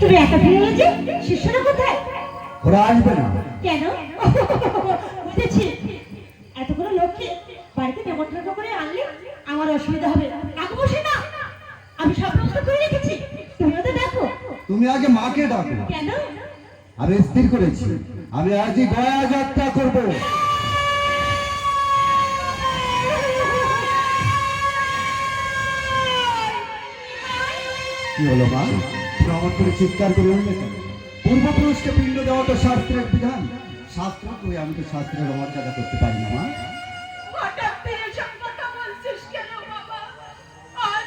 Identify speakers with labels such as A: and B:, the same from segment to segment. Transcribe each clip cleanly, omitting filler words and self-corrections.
A: তুমি একা ফিরে যে শিষ্যরা কোথায়?
B: ওরা আসবে না।
A: কেন? বুঝেছি, এতগুলো লোককে বাড়িতে নেমন্ত্রণ করে আনলে আমার অসুবিধা হবে। আগে বসে না, আমি সব ব্যবস্থা করে রেখেছি, তুমি ওদের দেখো।
B: তুমি আগে মাকে ডাকো।
A: কেন?
B: আমি স্থির করেছি আমি আজই গয়া যাত্রা করব। কি হলো মা, প্রমাণ করে চিৎকার করে উঠলে কেন? পূর্বপুরুষকে পিণ্ড দেওয়া তো শাস্ত্রের বিধান। শাস্ত্র কই, আমি তো শাস্ত্রের অমর্যাদা করতে পারি না মা।
A: হঠাৎ এসব কথা বলছিস কেন বাবা? আর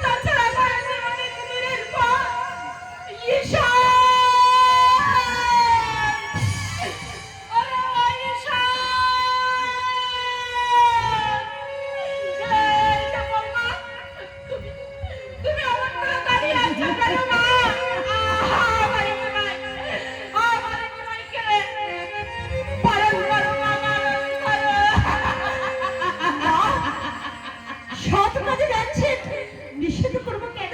A: তাছাড়া আমার জীবনে দিনের পর ঈশান! ওরে ঈশান! এই যে বৌমা, তুমি আমার করে দাঁড়িয়ে আছো কেন মা? আমারে নিমাই, আমারে নিমাই কে পালন করো মা, পালন করো। সৎ কাজে যাচ্ছেন, নিষেধ করবো কেন?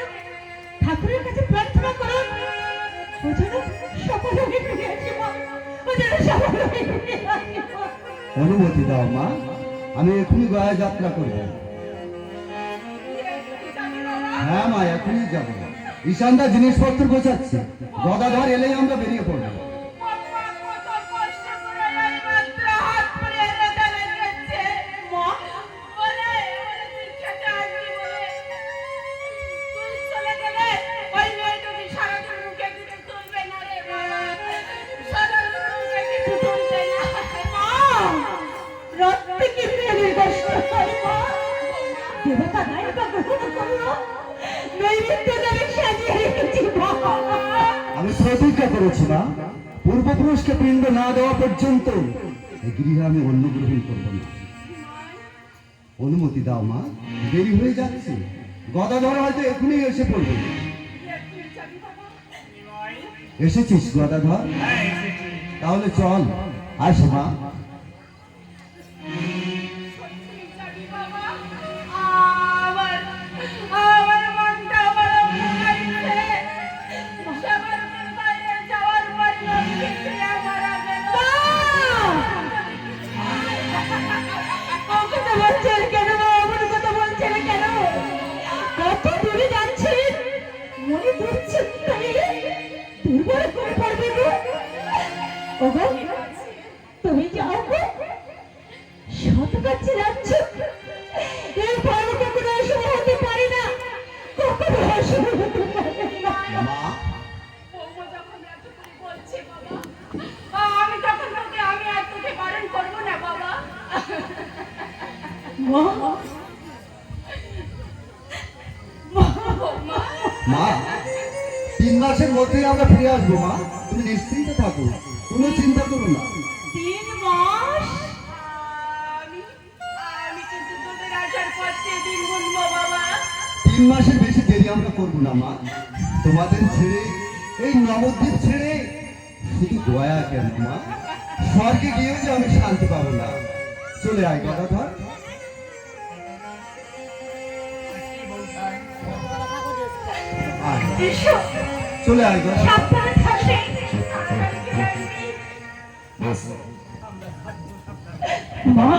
A: ঠাকুরের কাছে প্রার্থনা করুন, ও যেন সফল হয়ে ফিরে আসে মা, ও যেন সফল হয়ে ফিরে আসে মা।
B: অনুমতি দাও মা, আমি এখনই গয়া যাত্রা করব। হ্যাঁ মা, এখনই যাব। ঈশানদা জিনিসপত্র গোছাচ্ছে, গদাধর এলেই আমরা বেরিয়ে পড়বো।
A: দেবতা নায়িকা গ্রহণ করলো, নৈবেদ্য দেবে সাজিয়ে রেখেছি বাবা।
B: আমি প্রতিজ্ঞা করেছি না, পূর্বপুরুষকে পিণ্ড না দেওয়া পর্যন্ত এই গৃহে আমি অন্ন গ্রহণ করবো না। অনুমতি দাও মা, দেরি হয়ে যাচ্ছে, গদাধর হয়তো এখনই এসে পড়বে। এসেছিস গদাধর? তাহলে চল, আস মা।
A: কেন অমন কথা বলছেন কেন? কত দূরে যাচ্ছেন, মনে দুশ্চিন্তায় দুর্বল হয়ে পড়বে গো। ওগো, তুমি যাও গো, শত কাছে যাচ্ছ, এর পর কখনো অশুভ হতে পারে না, কখনো অশুভ হতে পারে না। বৌমা যখন এত করে বলছে বাবা, আমি তখন তোকে আমি আর তোকে বারণ করবো না বাবা।
B: মা, 3 মাসের মধ্যেই আমরা ফিরে আসবো মা, তুমি নিশ্চিন্তে থাকো, কোনো চিন্তা করো না।
A: 3 মাস? আমি কিন্তু তোদের আসার পর 3 গুনবো বাবা।
B: 3 মাসের বেশি দেরি আমরা করবো না মা। তোমাদের ছেড়ে, এই নবদ্বীপ ছেড়ে শুধু গয়া কেন মা, স্বর্গে গিয়েও যে আমি শান্তি পাবো না। চলে আয় গদাধর। চলে আয় গদাধর।
A: সাবধানে থাকবে। মা